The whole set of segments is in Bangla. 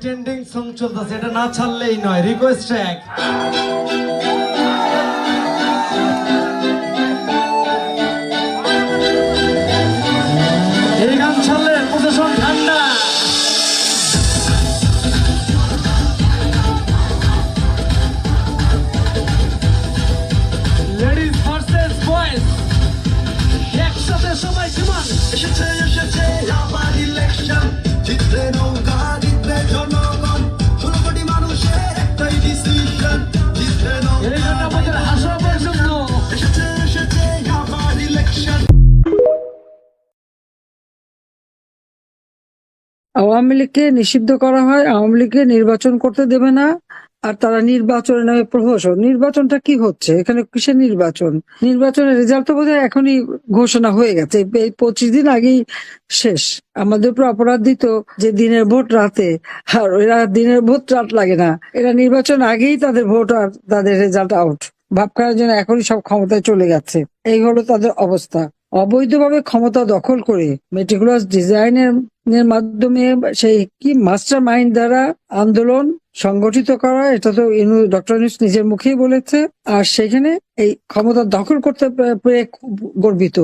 ট্রেন্ডিং সং চলতেছে, এটা না ছাড়লেই নয়। Request track. এই গান ছাড়লে প্রশাসন ঠান্ডা। লেডিস ভার্সেস বয়েজ, একসাথে সবাই সমান। এসেছে এসেছে আবার ইলেকশন, জিতবে নৌকা জিতবে জনগণ, 16 কোটি মানুষের একটাই ডিসিশন, জিতবে নৌকা। এই জন্য আমাদের হাসাবার জন্য এসেছে এসেছে আবার ইলেকশন। আওয়ামী লীগকে নিষিদ্ধ করা হয়, আওয়ামী লীগকে নির্বাচন করতে দেবে না, আর তারা নির্বাচনের নামে প্রহসন। নির্বাচনটা কি হচ্ছে এখানে? কিসের নির্বাচন? নির্বাচনের রেজাল্ট তো বোধহয় এখনই ঘোষণা হয়ে গেছে, এই 25 দিন আগেই শেষ। আমাদের উপর অপরাধ দিত যে দিনের ভোট রাতে, আর এরা দিনের ভোট রাত লাগে না, এরা নির্বাচন আগেই তাদের ভোট আর তাদের রেজাল্ট আউট ভাব করার জন্য এখনই সব ক্ষমতায় চলে গেছে। এই হলো তাদের অবস্থা। অবৈধভাবে ক্ষমতা দখল করে মেটিকুলাস ডিজাইনের মাধ্যমে সেই কি মাস্টার মাইন্ড দ্বারা আন্দোলন সংগঠিত করা, এটা তো ডক্টর ইউনূস নিজের মুখেই বলেছে। আর সেখানে এই ক্ষমতা দখল করতে পেরে খুব গর্বিত,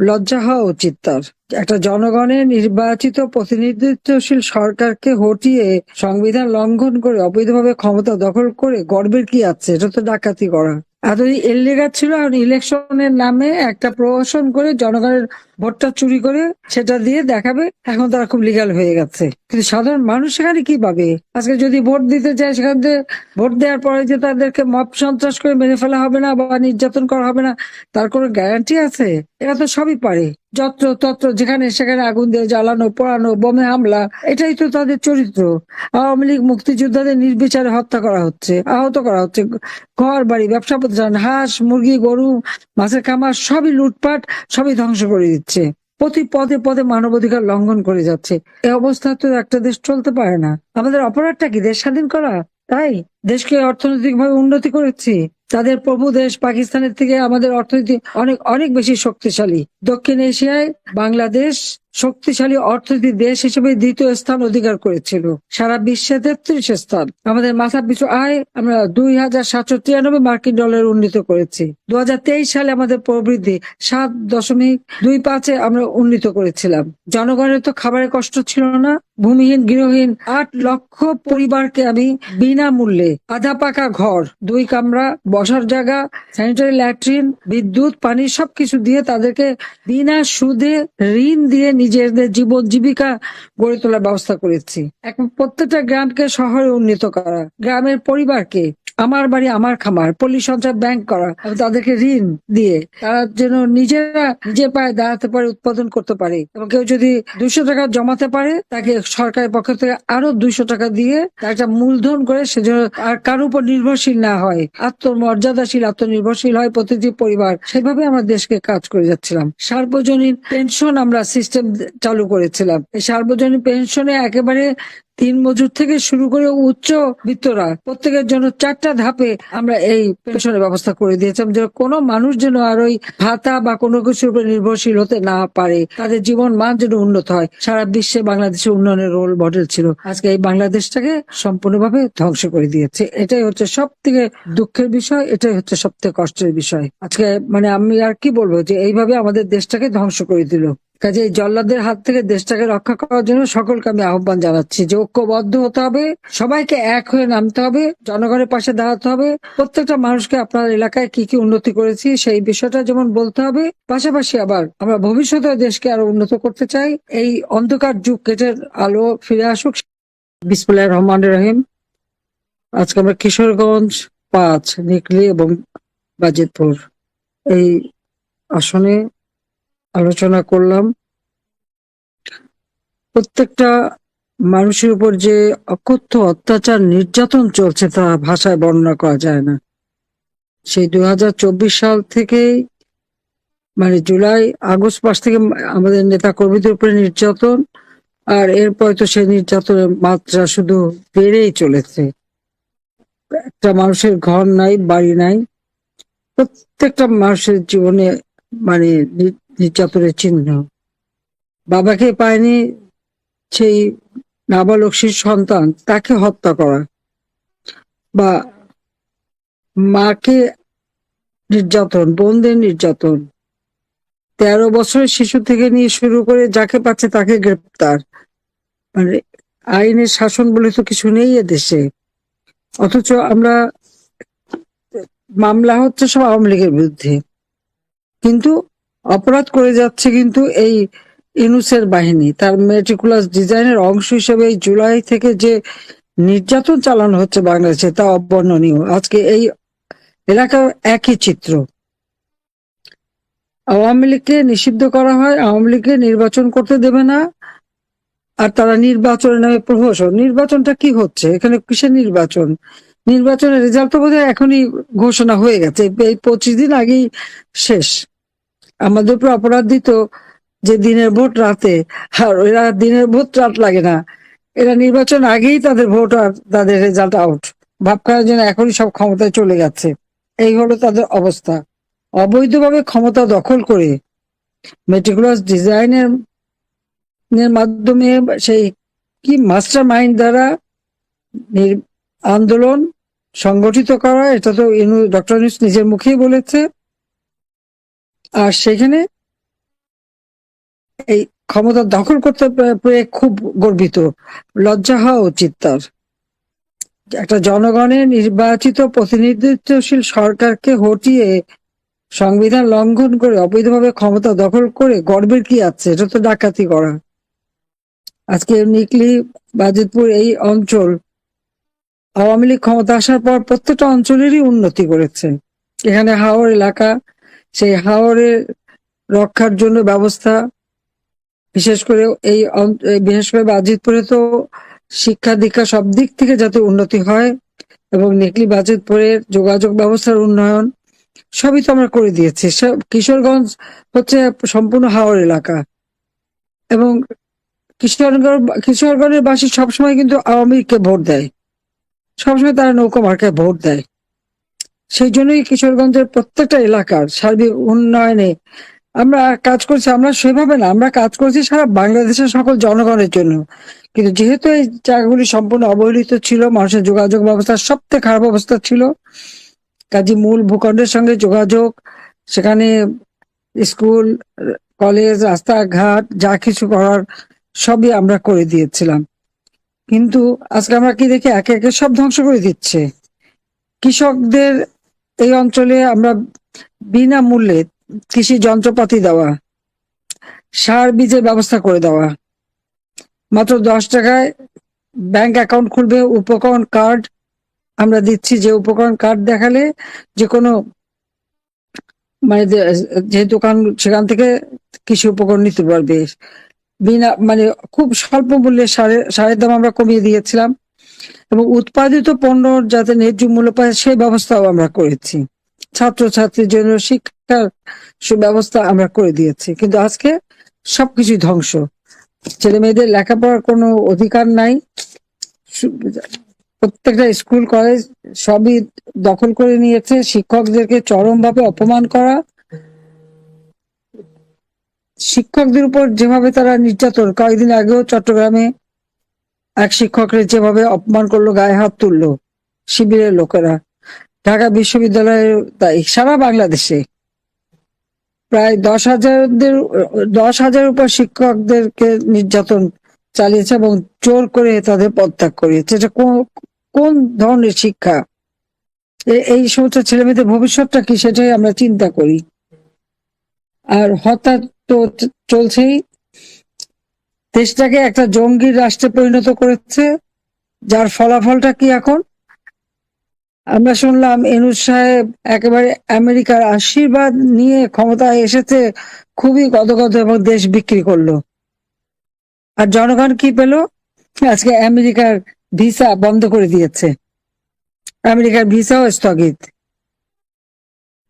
লজ্জা হওয়া উচিত তার। একটা জনগণের নির্বাচিত প্রতিনিধিত্বশীল সরকারকে হটিয়ে সংবিধান লঙ্ঘন করে অবৈধভাবে ক্ষমতা দখল করে গর্বের কি আছে? এটা তো ডাকাতি করা। এতদিন ইলিগাল ছিল, আর ইলেকশনের নামে একটা প্রহসন করে জনগণের ভোটটা চুরি করে সেটা দিয়ে দেখাবে এখন তারা খুব লিগাল হয়ে গেছে। কিন্তু সাধারণ মানুষ সেখানে কি পাবে? আজকে যদি ভোট দিতে চায়, সেখান থেকে ভোট দেওয়ার পরে যে তাদেরকে মব সন্ত্রাস করে মেরে ফেলা হবে না বা নির্যাতন করা হবে না, তার কোনো গ্যারান্টি আছে? এরা তো সবই পারে, যত্র তত্র যেখানে সেখানে আগুন দিয়ে জ্বালানো, পোড়ানো, বোমে হামলা, এটাই তো তাদের চরিত্র। আওয়ামী লীগ মুক্তিযোদ্ধাদের নির্বিচারে হত্যা করা হচ্ছে, আহত করা হচ্ছে, ঘর বাড়ি, ব্যবসা প্রতিষ্ঠান, হাঁস মুরগি গরু মাছের খামার সবই লুটপাট, সবই ধ্বংস করে দিচ্ছে। প্রতি পদে পদে মানবাধিকার লঙ্ঘন করে যাচ্ছে। এই অবস্থা তো একটা দেশ চলতে পারে না। আমাদের অপরাধটা কি? দেশ স্বাধীন করা? তাই দেশকে অর্থনৈতিক ভাবে উন্নতি করেছি। তাদের প্রভু দেশ পাকিস্তানের থেকে আমাদের অর্থনীতি অনেক অনেক বেশি শক্তিশালী। দক্ষিণ এশিয়ায় বাংলাদেশ শক্তিশালী অর্থনীতি দেশ হিসেবে 2য় স্থান অধিকার করেছিল, সারা বিশ্বে 33 স্থান। আমাদের মাথা পিছু আয় আমরা $2,793 মার্কিন ডলার উন্নীত করেছি। 2023 সালে আমাদের প্রবৃদ্ধি 7.25 আমরা উন্নীত করেছিলাম। জনগণের তো খাবারের কষ্ট ছিল না। ভূমিহীন গৃহহীন 8 লক্ষ পরিবারকে আমি বিনামূল্যে আধা পাকা ঘর, 2 কামরা, বসার জায়গা, স্যানিটারি ল্যাট্রিন, বিদ্যুৎ, পানি সবকিছু দিয়ে তাদেরকে বিনা সুদে ঋণ দিয়ে নিজেদের জীবন জীবিকা গড়ে তোলার ব্যবস্থা করেছি। এখন প্রত্যেকটা গ্রামকে শহরে উন্নীত করা, গ্রামের পরিবারকে আমার বাড়ি আমার খামার, পল্লী সঞ্চয় ব্যাংক করা, তাদেরকে ঋণ দিয়ে তারা যেন নিজেরা নিজের পায়ে দাঁড়াতে পারে, উৎপাদন করতে পারে। এবং কেউ যদি 200 টাকা জমাতে পারে, তাকে সরকারের পক্ষ থেকে আরো 200 টাকা দিয়ে তার একটা মূলধন করে সে যেন আর কারোর উপর নির্ভরশীল না হয়, আত্মমর্যাদাশীল আত্মনির্ভরশীল হয় প্রতিটি পরিবার। সেভাবে আমরা দেশকে কাজ করে যাচ্ছিলাম। সার্বজনীন পেনশন আমরা সিস্টেম চালু করেছিলাম। এই সার্বজনীন পেনশনে একেবারে 3 মজুর থেকে শুরু করে উচ্চ বিত্তরা প্রত্যেকের জন্য 4টা ধাপে আমরা এই পেনশনের ব্যবস্থা করে দিয়েছিলাম, যে কোনো মানুষ যেন আর ওই ভাতা বা কোনো কিছুর উপর নির্ভরশীল হতে না পারে, তাদের জীবন মান যেন উন্নত হয়। সারা বিশ্বে বাংলাদেশের উন্নয়নের রোল মডেল ছিল। আজকে এই বাংলাদেশটাকে সম্পূর্ণভাবে ধ্বংস করে দিয়েছে। এটাই হচ্ছে সব থেকে দুঃখের বিষয়, এটাই হচ্ছে সব থেকে কষ্টের বিষয়। আজকে মানে আমি আর কি বলবো, যে এইভাবে আমাদের দেশটাকে ধ্বংস করে দিল। কাজে এই জল্লাদের হাত থেকে দেশটাকে রক্ষা করার জন্য সকলকে আমি আহ্বান জানাচ্ছি যে ঐক্যবদ্ধ হতে হবে, সবাইকে এক হয়ে নামতে হবে, জনগণের পাশে দাঁড়াতে হবে। প্রত্যেকটা মানুষকে আপনার এলাকায় কি কি উন্নতি করেছি সেই বিষয়টা যেমন বলতে হবে, পাশাপাশি আবার আমরা ভবিষ্যতে দেশকে আরো উন্নত করতে চাই। এই অন্ধকার যুগ কেটে আলো ফিরে আসুক। বিসমিল্লাহির রহমানির রহিম। আজকে আমরা কিশোরগঞ্জ 5, নিকলি এবং বাজিতপুর এই আসনে আলোচনা করলাম। প্রত্যেকটা মানুষের উপর যে অকথ্য অত্যাচার নির্যাতন চলছে তা ভাষায় বর্ণনা করা যায় না। সেই 2024 সাল থেকে মানে জুলাই আগস্ট মাস থেকে আমাদের নেতা কর্মীদের উপরে নির্যাতন, আর এরপর তো সেই নির্যাতনের মাত্রা শুধু বেড়েই চলেছে। একটা মানুষের ঘর নাই, বাড়ি নাই, প্রত্যেকটা মানুষের জীবনে মানে নির্যাতনের চিহ্ন। বাবাকে পায়নি সেই নাবালক শিশু সন্তান তাকে হত্যা করা বা মাকে নির্যাতন, বোনদের নির্যাতন, 13 বছরের শিশু থেকে নিয়ে শুরু করে যাকে পাচ্ছে তাকে গ্রেপ্তার, মানে আইনের শাসন বলে তো কিছু নেই এদেশে। অথচ আমরা মামলা হচ্ছে সব আওয়ামী লীগের বিরুদ্ধে, কিন্তু অপরাধ করে যাচ্ছে কিন্তু এই ইউনূসের বাহিনী। তার মেটিকুলাস ডিজাইনের অংশ হিসেবে এই জুলাই থেকে যে নির্যাতন চালানো হচ্ছে বাংলাদেশে তা অবর্ণনীয়। আজকে এই এলাকার একই চিত্র। আওয়ামী লীগকে নিষিদ্ধ করা হয়, আওয়ামী লীগকে নির্বাচন করতে দেবে না, আর তারা নির্বাচনের নামে প্রহসন। নির্বাচনটা কি হচ্ছে এখানে? কিসের নির্বাচন? নির্বাচনের রেজাল্ট তো বোধহয় এখনই ঘোষণা হয়ে গেছে, এই 25 দিন আগেই শেষ। আমাদের উপর অপরাধ দিত যে দিনের ভোট রাতে, আর এরা দিনের ভোট রাত লাগে না, এরা নির্বাচন আগেই তাদের ভোট আর তাদের রেজাল্ট আউট। ভাব করার জন্য এখনই সব ক্ষমতায় চলে গেছে। এই হলো তাদের অবস্থা। অবৈধভাবে ক্ষমতা দখল করে মেটিকুলাস ডিজাইনের মাধ্যমে সেই কি মাস্টার মাইন্ড দ্বারা আন্দোলন সংগঠিত করা, এটা তো ডক্টর ইউনূস নিজের মুখেই বলেছে। আর সেখানে এই ক্ষমতা দখল করতে পেরে খুব গর্বিত, লজ্জা হওয়া উচিত তার। একটা জনগণের নির্বাচিত প্রতিনিধিত্বশীল সরকারকে হটিয়ে সংবিধান লঙ্ঘন করে অবৈধভাবে ক্ষমতা দখল করে গর্বের কি আছে? এটা তো ডাকাতি করা। আজকে নিকলি, বাজিতপুর এই অঞ্চল আওয়ামী লীগ ক্ষমতা আসার পর প্রত্যেকটা অঞ্চলেরই উন্নতি করেছে। এখানে হাওর এলাকা, সেই হাওরের রক্ষার জন্য ব্যবস্থা, বিশেষ করে বাজিতপুরে তো শিক্ষা দীক্ষা সব দিক থেকে যাতে উন্নতি হয়, এবং নিকলি বাজিতপুরের যোগাযোগ ব্যবস্থার উন্নয়ন সবই তো আমরা করে দিয়েছি। কিশোরগঞ্জ হচ্ছে সম্পূর্ণ হাওর এলাকা, এবং কিশোরগঞ্জের বাসী সবসময় কিন্তু আওয়ামী লীগকে ভোট দেয়, সবসময় তারা নৌকা মার্কায় ভোট দেয়। সেই জন্যই কিশোরগঞ্জের প্রত্যেকটা এলাকার সার্বিক উন্নয়নে আমরা কাজ করছি। আমরা সেভাবে না, আমরা কাজ করছি সারা বাংলাদেশের সকল জনগণের জন্য। কিন্তু যেহেতু এই জায়গাগুলি সম্পূর্ণ অবহেলিত ছিল, মানুষের যোগাযোগ ব্যবস্থা সবথেকে খারাপ অবস্থা ছিল, কাজে মূল ভূখণ্ডের সঙ্গে যোগাযোগ, সেখানে স্কুল, কলেজ, রাস্তাঘাট যা কিছু করার সবই আমরা করে দিয়েছিলাম। কিন্তু আজকে আমরা কি দেখি, একে একে সব ধ্বংস করে দিচ্ছে। কৃষকদের এই অঞ্চলে আমরা বিনামূল্যে কৃষি যন্ত্রপাতি দেওয়া, সার বীজের ব্যবস্থা করে দেওয়া, মাত্র 10 টাকায় ব্যাংক অ্যাকাউন্ট খুলবে, উপকরণ কার্ড আমরা দিচ্ছি, যে উপকরণ কার্ড দেখালে যে কোনো মানে যে দোকান সেখান থেকে কৃষি উপকরণ নিতে পারবে বিনা, মানে খুব স্বল্প মূল্যে সারের দাম আমরা কমিয়ে দিয়েছিলাম, এবং উৎপাদিত পণ্য যাতে ন্যায্য মূল্য পায় সেই ব্যবস্থাও আমরা করেছি। ছাত্রছাত্রীর জন্য শিক্ষার সুব্যবস্থা আমরা করে দিয়েছি। কিন্তু আজকে সবকিছু ধ্বংস, ছেলে মেয়েদের লেখাপড়ার কোনো অধিকার নাই, প্রত্যেকটা স্কুল কলেজ সবই দখল করে নিয়েছে, শিক্ষকদেরকে চরমভাবে অপমান করা, শিক্ষকদের উপর যেভাবে তারা নির্যাতন, কয়েকদিন আগেও চট্টগ্রামে এক শিক্ষককে যেভাবে অপমান করলো, গায়ে হাত তুললো শিবিরের লোকেরা, ঢাকা বিশ্ববিদ্যালয়ের তাই সারা বাংলাদেশে প্রায় 10,000 উপর শিক্ষকদেরকে নির্যাতন চালিয়েছে এবং জোর করে তাদের পদত্যাগ করিয়েছে। এটা কোন ধরনের শিক্ষা? এই সমস্ত ছেলে মেয়েদের ভবিষ্যৎটা কি, সেটাই আমরা চিন্তা করি। আর হত্যা তো চলছেই, দেশটাকে একটা জঙ্গি রাষ্ট্রে পরিণত করেছে, যার ফলাফলটা কি এখন? আমরা শুনলাম ইউনূস সাহেব একেবারে আমেরিকার আশীর্বাদ নিয়ে ক্ষমতায় এসেছে, খুবই গদগদ এবং দেশ বিক্রি করলো। আর জনগণ কি পেল? আজকে আমেরিকার ভিসা বন্ধ করে দিয়েছে, আমেরিকার ভিসাও স্থগিত।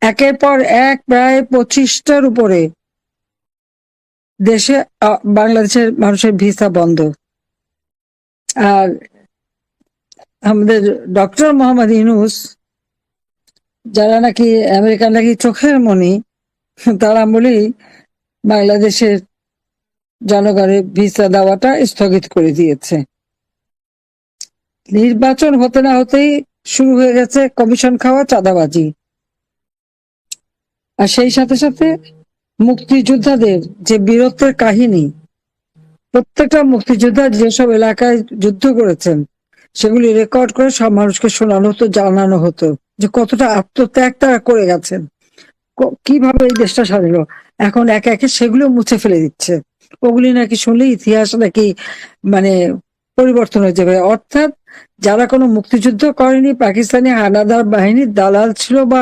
একের পর এক প্রায় 25টার উপরে দেশে বাংলাদেশের মানুষের ভিসা বন্ধ। আর আমাদের ডক্টর মোহাম্মদ ইউনূস, যারা নাকি আমেরিকার নাকি চোখের মণি, তারা বলেই বাংলাদেশের জনগণের ভিসা দেওয়াটা স্থগিত করে দিয়েছে। নির্বাচন হতে না হতেই শুরু হয়ে গেছে কমিশন খাওয়া, চাঁদাবাজি। আর সেই সাথে সাথে মুক্তিযোদ্ধাদের যে বীরত্বের কাহিনী, প্রত্যেকটা মুক্তিযোদ্ধা যেসব এলাকায় যুদ্ধ করেছেন সেগুলি রেকর্ড করে সব মানুষকে শোনানো হতো, জানানো হতো যে কতটা আত্মত্যাগ তারা করে গেছেন, কিভাবে এই দেশটা স্বাধীন। এখন একে একে সেগুলো মুছে ফেলে দিচ্ছে। ওগুলি নাকি শুনলে ইতিহাস নাকি মানে পরিবর্তন হয়ে যাবে। অর্থাৎ যারা কোনো মুক্তিযুদ্ধ করেনি, পাকিস্তানি হানাদার বাহিনীর দালাল ছিল বা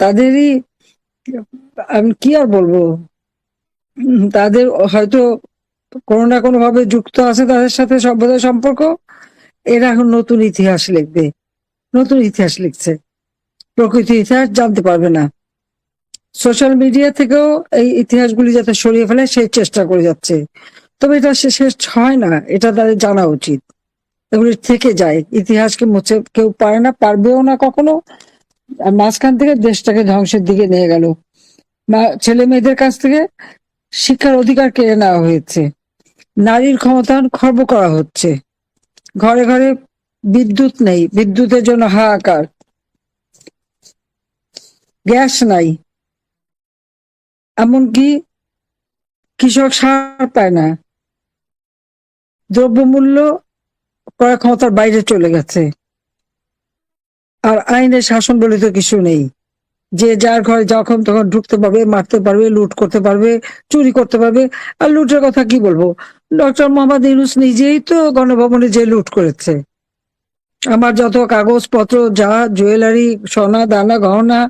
তাদেরই, আমি কি আর বলবো, তাদের হয়তো কোনো না কোনো ভাবে যুক্ত আছে তাদের সাথে সভ্যতার সম্পর্ক, এরা এখন নতুন ইতিহাস লিখবে, নতুন ইতিহাস লিখছে, প্রকৃত ইতিহাস জানতে পারবে না। সোশ্যাল মিডিয়া থেকেও এই ইতিহাসগুলি যাতে সরিয়ে ফেলে সেই চেষ্টা করে যাচ্ছে। তবে এটা শেষ হয় না, এটা তাদের জানা উচিত। এগুলি থেকে যায়, ইতিহাসকে মুছে কেউ পারে না, পারবেও না কখনো। আর মাঝখান থেকে দেশটাকে ধ্বংসের দিকে নিয়ে গেল। ছেলে মেয়েদের কাছ থেকে শিক্ষার অধিকার কেড়ে নেওয়া হয়েছে, নারীর ক্ষমতায়ন খর্ব করা হচ্ছে, ঘরে ঘরে বিদ্যুৎ নেই, বিদ্যুতের জন্য হাহাকার, গ্যাস নাই, এমনকি কৃষক সার পায় না, দ্রব্যমূল্য ক্রয় ক্ষমতার বাইরে চলে গেছে। আর আইনের শাসন বলে তো কিছু নেই, যে যার ঘরে যখন তখন ঢুকতে পারবে, মারতে পারবে, লুট করতে পারবে, চুরি করতে পারবে। আর লুটের কথা কি বলবো, ডক্টর মোহাম্মদ ইউনূস নিজেই তো গণভবনে যে লুট করেছে। আমার যত কাগজপত্র, যা জুয়েলারি, সোনা দানা গহনা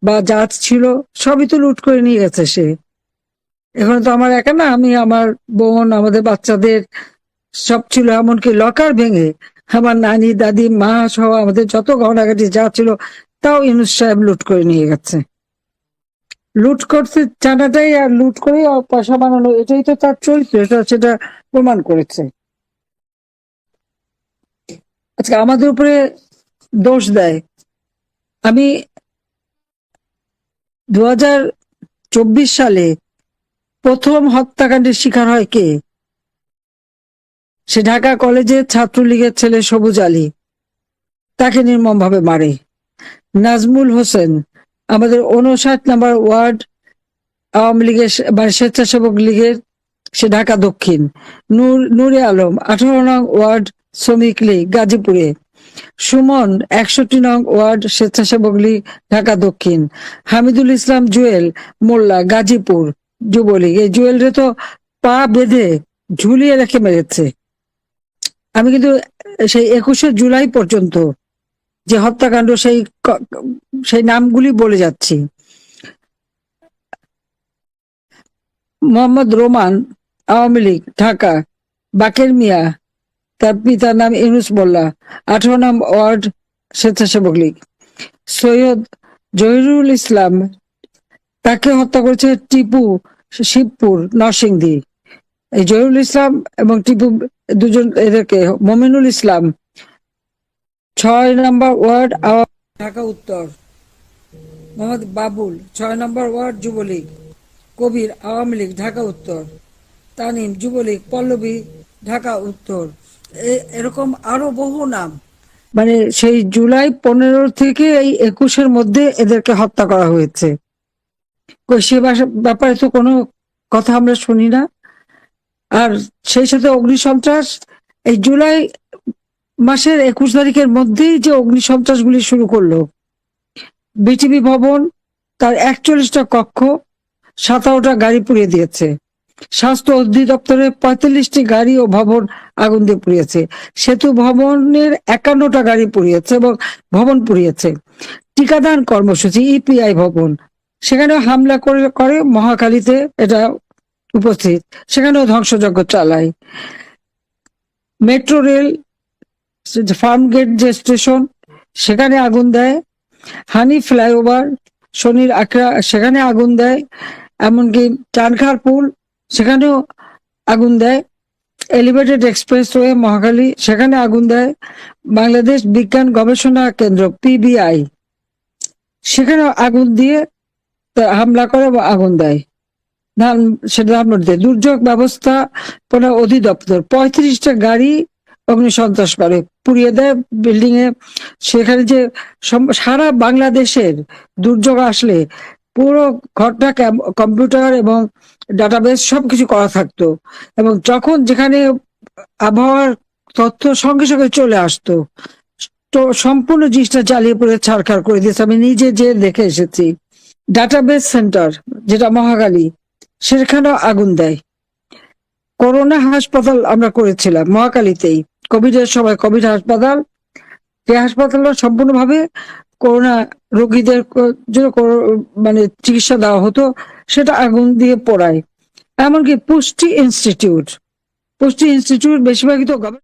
বা যা ছিল সবই তো লুট করে নিয়ে গেছে সে। এখন তো আমার একা না, আমি, আমার বোন, আমাদের বাচ্চাদের সব ছিল। এমনকি লকার ভেঙে আমার নানি, দাদি, মা সহ আমাদের যত গহনাগাটি যা ছিল তাও ইউনূস সাহেব লুট করে নিয়ে গেছে। লুট করতে জানাটাই আর লুট করে পয়সা বানানো, এটাই তো তার চরিত্র, এটা সেটা প্রমাণ করেছে। আজকে আমাদের উপরে দোষ দেয়। আমি 2024 সালে প্রথম হত্যাকাণ্ডের শিকার হয় কে? সে ঢাকা কলেজের ছাত্রলীগের ছেলে সবুজ আলী, তাকে নির্মমভাবে মারে। নাজমুল হোসেন, আমাদের 59 নম্বর ওয়ার্ড আওয়ামী লীগের মানে স্বেচ্ছাসেবক লীগের, সে ঢাকা দক্ষিণ। নূরে আলম 18 নং ওয়ার্ড শ্রমিক লীগ গাজীপুরে। সুমন 61 নং ওয়ার্ড স্বেচ্ছাসেবক লীগ ঢাকা দক্ষিণ। হামিদুল ইসলাম জুয়েল মোল্লা গাজীপুর যুবলীগ। এই জুয়েলরে তো পা বেঁধে ঝুলিয়ে রেখে মেরেছে। আমি কিন্তু সেই 21শে জুলাই পর্যন্ত যে হত্যাকাণ্ড সেই নামগুলি বলে যাচ্ছি। মোহাম্মদ রোমান আওয়ামী লীগ ঢাকা, বাকের মিয়া তার পিতার নাম ইউনূস মোল্লা 18 নং ওয়ার্ড স্বেচ্ছাসেবক লীগ। সৈয়দ জহিরুল ইসলাম, তাকে হত্যা করেছে টিপু শিবপুর নরসিংদী। এই জহিরুল ইসলাম এবং টিপু দুজন, এদেরকে মমিনুল ইসলাম 6 নম্বর ওয়ার্ড ঢাকা উত্তর। মোহাম্মদ বাবুল 6 নম্বর ওয়ার্ড যুবলীগ। কবির আওয়ামী লীগ ঢাকা উত্তর। তানিম যুবলীগ পল্লবী ঢাকা উত্তর। এরকম আরো বহু নাম। মানে সেই জুলাই 15 থেকে এই 21-এর মধ্যে এদেরকে হত্যা করা হয়েছে। সে ব্যাপারে তো কোনো কথা আমরা শুনি না। আর সেই সাথে অগ্নিসন্ত্রাস, এই জুলাই মাসের 21 তারিখের মধ্যেই যে অগ্নিসন্ত্রাসগুলি শুরু করলো, বিটিভি ভবন তার 41টা কক্ষ, 17টা গাড়ি পুড়িয়ে দিয়েছে। স্বাস্থ্য অধিদপ্তরে 45টি গাড়ি ও ভবন আগুন দিয়ে পুড়িয়েছে। সেতু ভবনের 51টা গাড়ি পুড়িয়েছে এবং ভবন পুড়িয়েছে। টিকাদান কর্মসূচি ইপিআই ভবন, সেখানেও হামলা করে মহাখালীতে এটা উপস্থিত, সেখানেও ধ্বংসযজ্ঞ চালায়। মেট্রো রেল ফার্মগেট যে স্টেশন, সেখানে আগুন দেয়। হানি ফ্লাইওভার শনির আকড়া, সেখানে আগুন দেয়। এমনকি চানখার পুল, সেখানেও আগুন দেয়। এলিভেটেড এক্সপ্রেসওয়ে মহাখালী, সেখানে আগুন দেয়। বাংলাদেশ বিজ্ঞান গবেষণা কেন্দ্র পিবিআই, সেখানেও আগুন দিয়ে হামলা করে বা আগুন দেয়। সেটা দুর্যোগ ব্যবস্থাপনা অধিদপ্তর 35টা গাড়ি অগ্নিসন্ত্রাস করে, পুড়িয়ে দেয় বিল্ডিং এ। সেখানে যে সারা বাংলাদেশের দুর্যোগ আসলে পুরো ঘরটা কম্পিউটার এবং ডাটাবেস সবকিছু করা থাকতো, এবং যখন যেখানে আবহাওয়ার তথ্য সঙ্গে সঙ্গে চলে আসতো। তো সম্পূর্ণ জিনিসটা জ্বালিয়ে পুড়ে ছারখার করে দিয়েছে, আমি নিজে যে দেখে এসেছি। ডাটাবেস সেন্টার যেটা মহাখালী, সেখানেও আগুন দেয়। করোনা হাসপাতাল আমরা করেছিলাম মহাখালীতেই, কোভিড এর সময় কোভিড হাসপাতাল, যে হাসপাতালটা সম্পূর্ণভাবে করোনা রোগীদের জন্য মানে চিকিৎসা দেওয়া হতো, সেটা আগুন দিয়ে পোড়ায়। এমনকি পুষ্টি ইনস্টিটিউট বেশিরভাগই তো